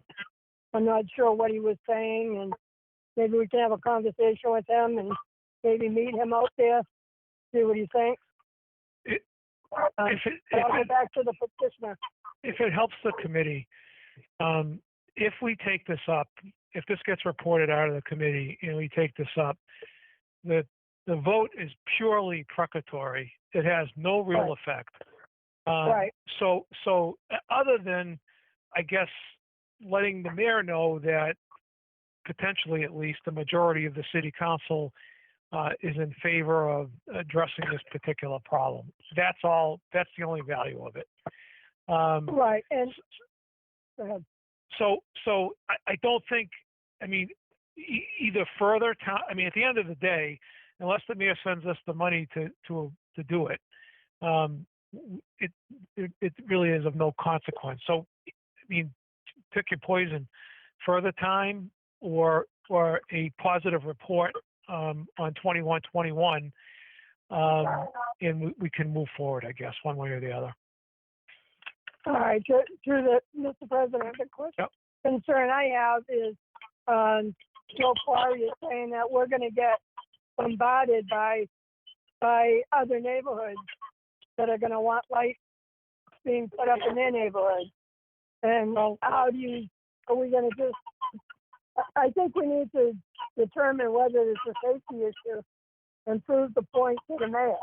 I'm not sure what he was saying, and maybe we can have a conversation with him and maybe meet him out there, see what he thinks. I'll go back to the petitioner. If it helps the committee, if we take this up, if this gets reported out of the committee and we take this up, the vote is purely precatory. It has no real effect. Right. So other than, I guess, letting the mayor know that potentially at least the majority of the city council is in favor of addressing this particular problem. That's all. That's the only value of it. Right. And go ahead. So I don't think. I mean, either further. I mean, at the end of the day, unless the mayor sends us the money to do it, it really is of no consequence. So, I mean, pick your poison: further time or a positive report on 2121, and we can move forward, I guess, one way or the other. All right, Mr. President, the concern I have is Joe Poirier saying that we're going to get bombarded by other neighborhoods that are going to want lights being put up in their neighborhoods. And are we going to just? I think we need to determine whether it's a safety issue and prove the point to the mayor.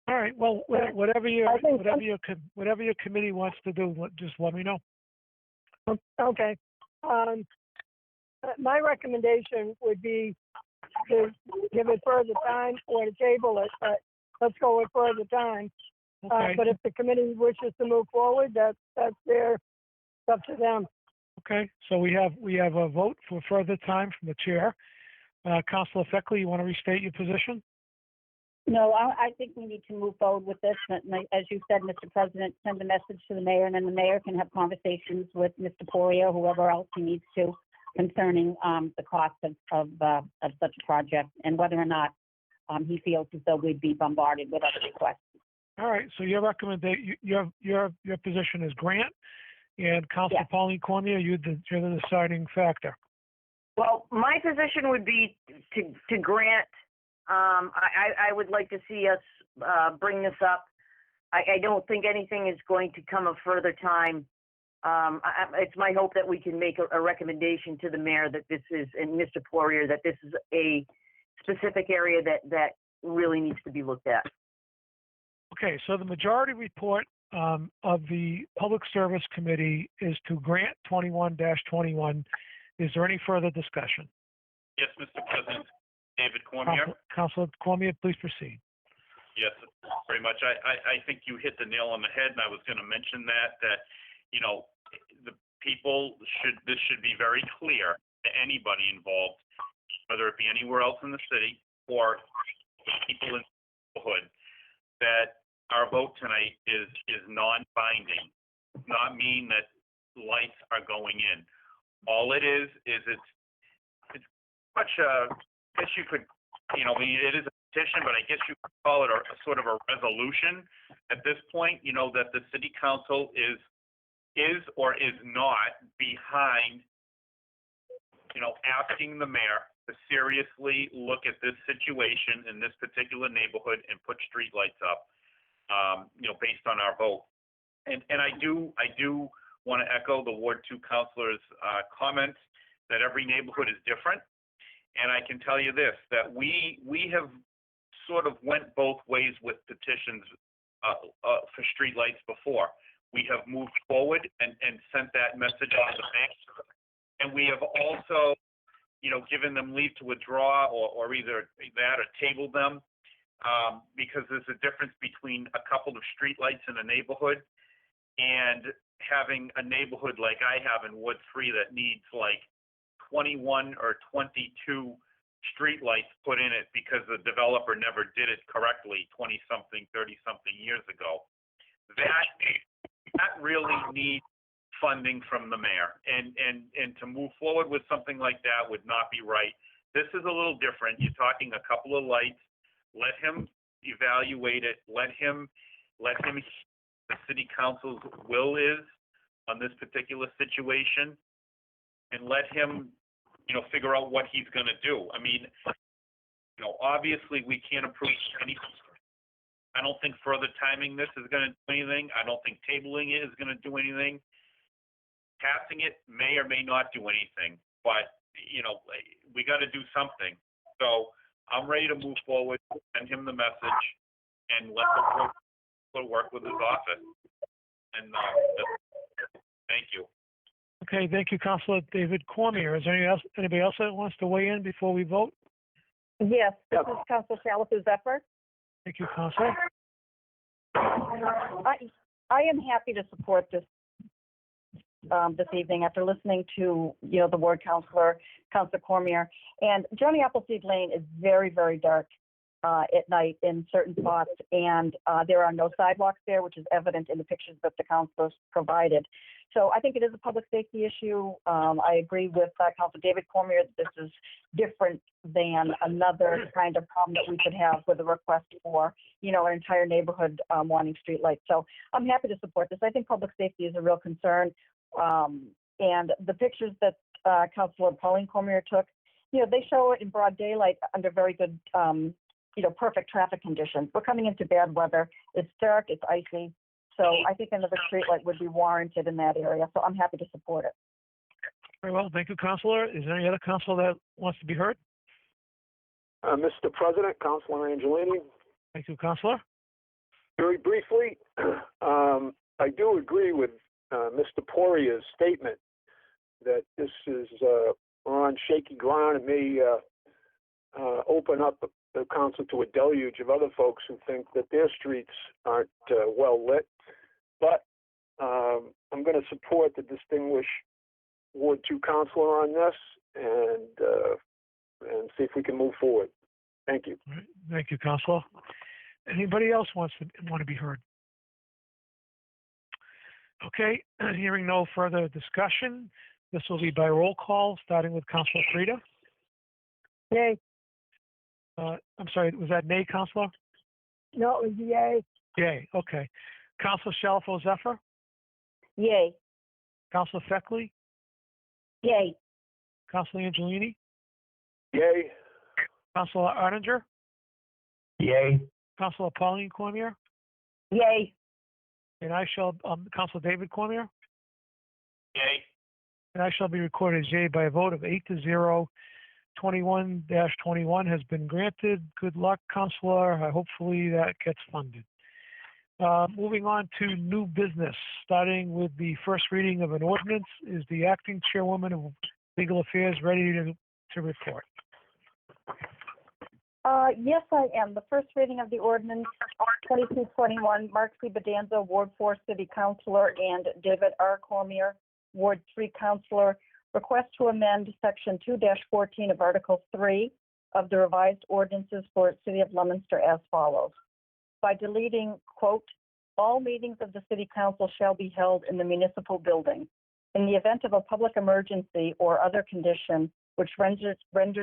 All right. Well, whatever your committee wants to do, just let me know. Okay. My recommendation would be to give it further time or to table it, but let's go with further time. Okay. But if the committee wishes to move forward, that's it's up to them. Okay. So we have a vote for further time from the chair. Councilor Feckley, you want to restate your position? No, I think we need to move forward with this. As you said, Mr. President, send a message to the mayor, and then the mayor can have conversations with Mr. Poirier, whoever else he needs to, concerning the cost of such a project and whether or not he feels as though we'd be bombarded with other requests. All right, so your recommendation, your position is grant, and Councilor Yes. Pauline Cormier, you're the deciding factor. Well, my position would be to grant. I would like to see us bring this up. I don't think anything is going to come of further time. It's my hope that we can make a recommendation to the mayor that this is, and Mr. Poirier, that this is a specific area that really needs to be looked at. Okay, so the majority report of the Public Service Committee is to grant 21-21. Is there any further discussion? Yes, Mr. President. David Cormier. Councilor Cormier, please proceed. Yes, very much. I think you hit the nail on the head, and I was going to mention that, you know, the people this should be very clear to anybody involved, whether it be anywhere else in the city or the people in the neighborhood, that our vote tonight is non-binding. It does not mean that lights are going in. All it is it's much I guess you could, you know, I mean, it is a petition, but I guess you could call it a sort of a resolution at this point, you know, that the city council is or is not behind, you know, asking the mayor to seriously look at this situation in this particular neighborhood and put street lights up, you know, based on our vote. And I do want to echo the Ward 2 councilor's comments that every neighborhood is different. And I can tell you this, that we have sort of went both ways with petitions for streetlights before. We have moved forward and sent that message on to the bank. And we have also, you know, given them leave to withdraw or either that or table them because there's a difference between a couple of streetlights in a neighborhood and having a neighborhood like I have in Ward 3 that needs like 21 or 22 streetlights put in it because the developer never did it correctly 20-something, 30-something years ago. That really needs funding from the mayor. And to move forward with something like that would not be right. This is a little different. You're talking a couple of lights. Let him evaluate it. Let him the city council's will is on this particular situation, and let him, you know, figure out what he's going to do. I mean, you know, obviously we can't approve anything. I don't think further timing this is going to do anything. I don't think tabling it is going to do anything. Passing it may or may not do anything, but, you know, we got to do something. So I'm ready to move forward, send him the message, and let the work with his office. And thank you. Okay, thank you, Councilor David Cormier. Is there anybody else that wants to weigh in before we vote? Yes, this is Councilor Salvatore Zephyr. Thank you, Councilor. I am happy to support this this evening after listening to, you know, the ward councilor, Councilor Cormier. And Johnny Appleseed Lane is very, very dark at night in certain spots, and there are no sidewalks there, which is evident in the pictures that the councilors provided. So I think it is a public safety issue. I agree with Councilor David Cormier that this is different than another kind of problem that we could have with a request for, you know, an entire neighborhood wanting streetlights. So I'm happy to support this. I think public safety is a real concern. And the pictures that Councilor Pauline Cormier took, you know, they show it in broad daylight under very good, you know, perfect traffic conditions. We're coming into bad weather. It's dark, it's icy. So I think another streetlight would be warranted in that area. So I'm happy to support it. Very well. Thank you, Councilor. Is there any other councilor that wants to be heard? Mr. President, Councilor Angelini. Thank you, Councilor. Very briefly, I do agree with Mr. Poirier's statement that this is we're on shaky ground and may open up the council to a deluge of other folks who think that their streets aren't well lit. But I'm going to support the distinguished Ward 2 councilor on this, and and see if we can move forward. Thank you. All right. Thank you, Counselor. Anybody else want to be heard? Okay, hearing no further discussion, this will be by roll call, starting with Counselor Frida. Yay. I'm sorry, was that nay, Counselor? No, it was yay. Yay, okay. Counselor Shalfo Zephyr, Yay. Counselor Feckley, Yay. Counselor Angelini, Yay. Counselor Arndinger, yay, Counselor Pauline Cormier, Yay. and I shall, Counselor David Cormier, Yay. and I shall be recorded as yay by a vote of 8-0. 21-21 has been granted. Good luck, Counselor. Hopefully that gets funded. Moving on to new business, starting with the first reading of an ordinance. Is the acting chairwoman of Legal Affairs ready to report? Yes, I am. The first reading of the ordinance 2221, Mark C. Bedanza, Ward 4 City Councilor, and David R. Cormier, Ward 3 Councilor, request to amend Section 2-14 of Article 3 of the revised ordinances for City of Leominster as follows. By deleting, quote, all meetings of the City Council shall be held in the municipal building. In the event of a public emergency or other condition which renders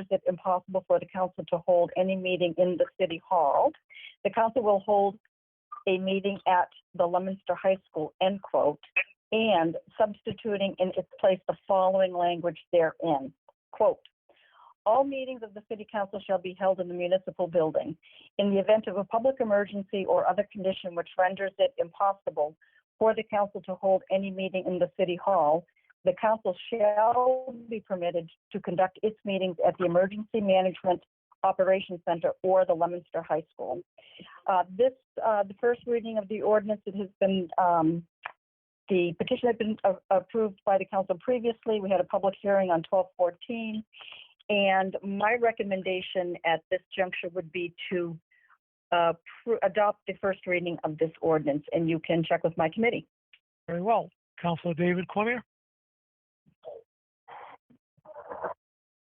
it impossible for the council to hold any meeting in the City Hall, the council will hold a meeting at the Leominster High School, end quote, and substituting in its place the following language therein, quote, all meetings of the City Council shall be held in the municipal building. In the event of a public emergency or other condition which renders it impossible for the council to hold any meeting in the City Hall, the council shall be permitted to conduct its meetings at the Emergency Management Operations Center or the Leominster High School. The first reading of the ordinance, it has been, the petition had been approved by the council previously. We had a public hearing on 12/14. And my recommendation at this juncture would be to adopt the first reading of this ordinance, and you can check with my committee. Very well. Counselor David Cormier?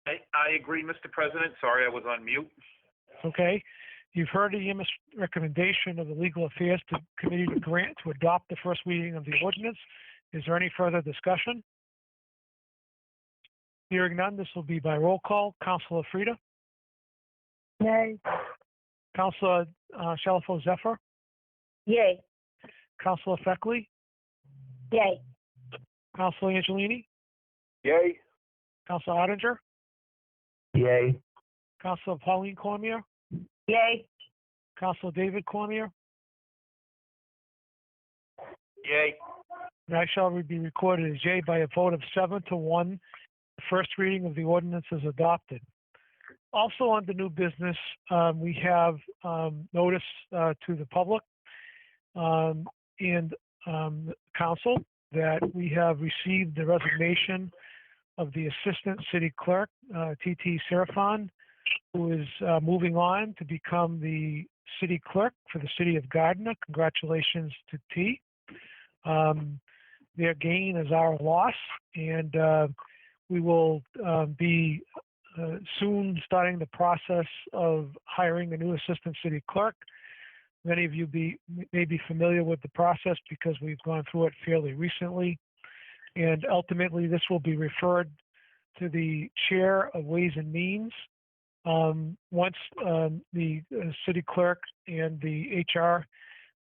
I agree, Mr. President. Sorry, I was on mute. Okay. You've heard the unanimous recommendation of the Legal Affairs Committee to adopt the first reading of the ordinance. Is there any further discussion? Hearing none, this will be by roll call. Counselor Frida? Yay. Counselor Shalfo Zephyr? Yay. Counselor Feckley? Yay. Counselor Angelini? Yay. Counselor Arndinger? yay, Counselor Pauline Cormier? Yay. Counselor David Cormier? Yay. And I shall be recorded as yea by a vote of 7-1. The first reading of the ordinance is adopted. Also under new business, we have notice to the public and council that we have received the resignation of the Assistant City Clerk, T.T. Serafan, who is moving on to become the City Clerk for the City of Gardner. Congratulations to T. Their gain is our loss, and we will be soon starting the process of hiring a new Assistant City Clerk. Many of you may be familiar with the process because we've gone through it fairly recently. And ultimately, this will be referred to the Chair of Ways and Means. Once the City Clerk and the HR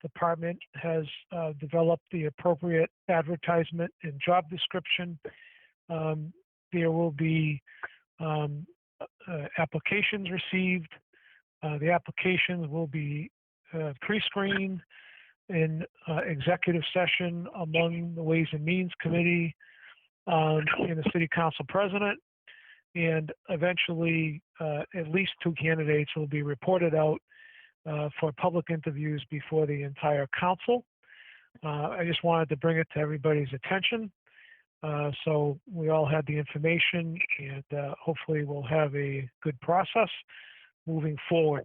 Department has developed the appropriate advertisement and job description, there will be applications received. The applications will be pre-screened in executive session among the Ways and Means Committee and the City Council President. And eventually, at least 2 candidates will be reported out for public interviews before the entire council. I just wanted to bring it to everybody's attention. So we all had the information, and hopefully we'll have a good process moving forward.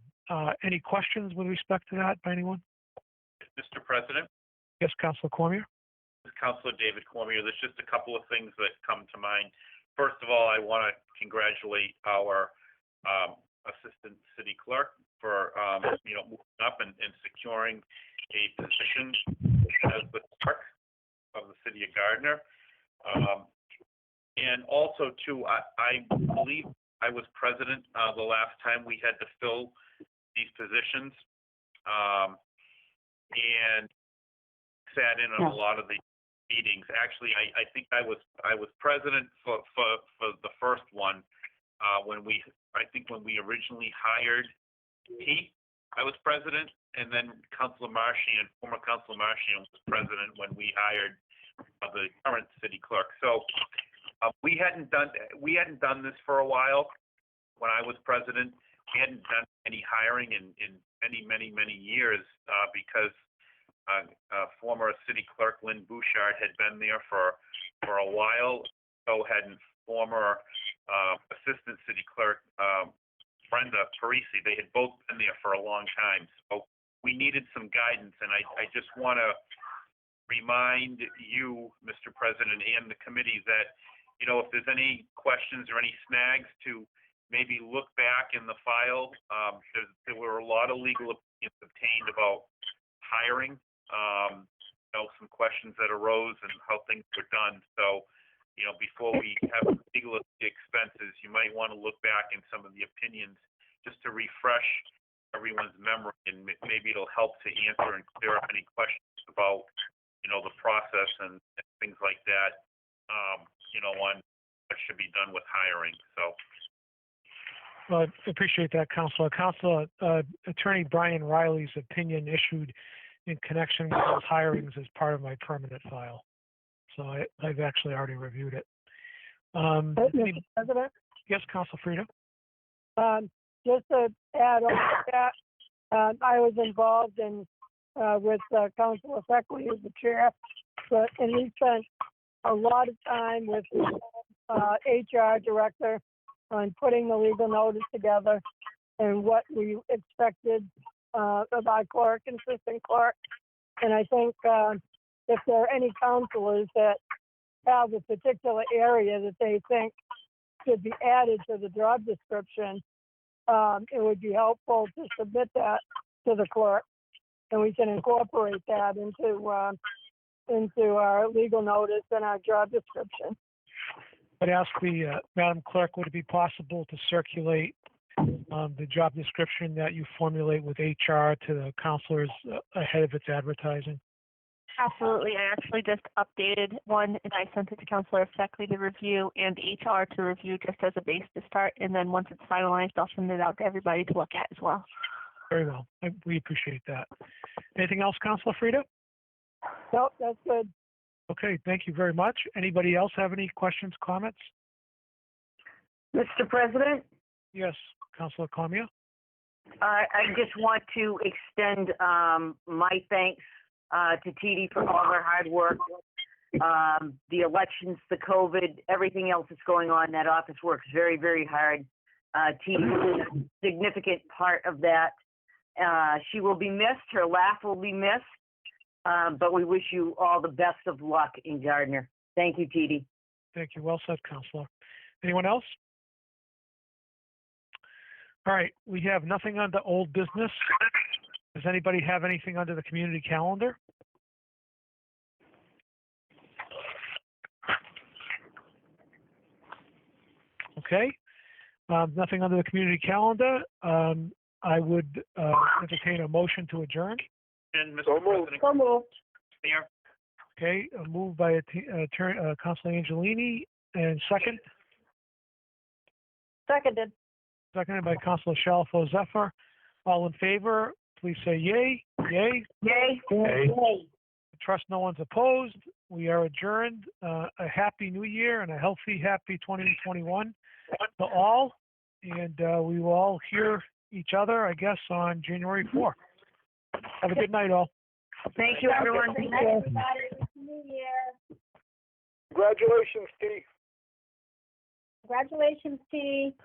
Any questions with respect to that by anyone? Mr. President, Yes, Councilor Cormier. this is Councilor David Cormier. There's just a couple of things that come to mind. First of all, I want to congratulate our assistant city clerk for, moving up and securing a position as the clerk of the city of Gardner. And also too, I believe I was president the last time we had to fill these positions, and sat in on a lot of the meetings. Actually, I think I was president for the first one when we originally hired Pete. I was president, and then Councilor Marchian, former Councilor Marchian, was president when we hired the current city clerk. So we hadn't done this for a while. When I was president, we hadn't done any hiring in many years because former city clerk Lynn Bouchard had been there for a while. So hadn't former assistant city clerk Brenda Parisi. They had both been there for a long time. So we needed some guidance, and I just want to remind you, Mr. President, and the committee that, if there's any questions or any snags, to maybe look back in the file. There were a lot of legal opinions obtained about hiring, some questions that arose and how things were done. So, before we have legal expenses, you might want to look back in some of the opinions just to refresh everyone's memory, and maybe it'll help to answer and clear up any questions about, the process and things like that, on what should be done with hiring. So. Well, I appreciate that, Councilor. Attorney Brian Riley's opinion issued in connection with those hirings as part of my permanent file. So I've actually already reviewed it. Mr. President, Yes, Councilor Frida? just to add on to that, I was involved in, with Councilor Feckley as the chair, and we spent a lot of time with HR director on putting the legal notice together and what we expected of our clerk and assistant clerk. And I think if there are any counselors that have a particular area that they think should be added to the job description, it would be helpful to submit that to the clerk, and we can incorporate that into our legal notice and our job description. I'd ask the Madam Clerk, would it be possible to circulate the job description that you formulate with HR to the counselors ahead of its advertising? Absolutely. I actually just updated one, and I sent it to Councilor Feckley to review and HR to review just as a base to start. And then once it's finalized, I'll send it out to everybody to look at as well. Very well. We appreciate that. Anything else, Councilor Frida? Nope, that's good. Okay, thank you very much. Anybody else have any questions, comments? Mr. President, Yes, Councilor Comia? I just want to extend my thanks to TD for all their hard work. The elections, the COVID, everything else that's going on, that office works very, very hard. TD is a significant part of that. She will be missed. Her laugh will be missed. But we wish you all the best of luck in Gardner. Thank you, TD. Thank you. Well said, Councilor. Anyone else? All right, we have nothing under old business. Does anybody have anything under the community calendar? Okay, nothing under the community calendar. I would entertain a motion to adjourn. And Mr. So moved. President, So moved. Mayor, Okay, moved by Councilor Angelini, and Seconded. seconded by Councilor Shalfo Zephyr. All in favor, please say yay. Yay. Yay. Yay. Trust no one's opposed. We are adjourned. A happy new year and a healthy, happy 2021 to all. And we will all hear each other, I guess, on January 4th. Have a good night, all. Thank you, everyone. Good night, everybody. Happy New Year. Congratulations, T. Congratulations, T.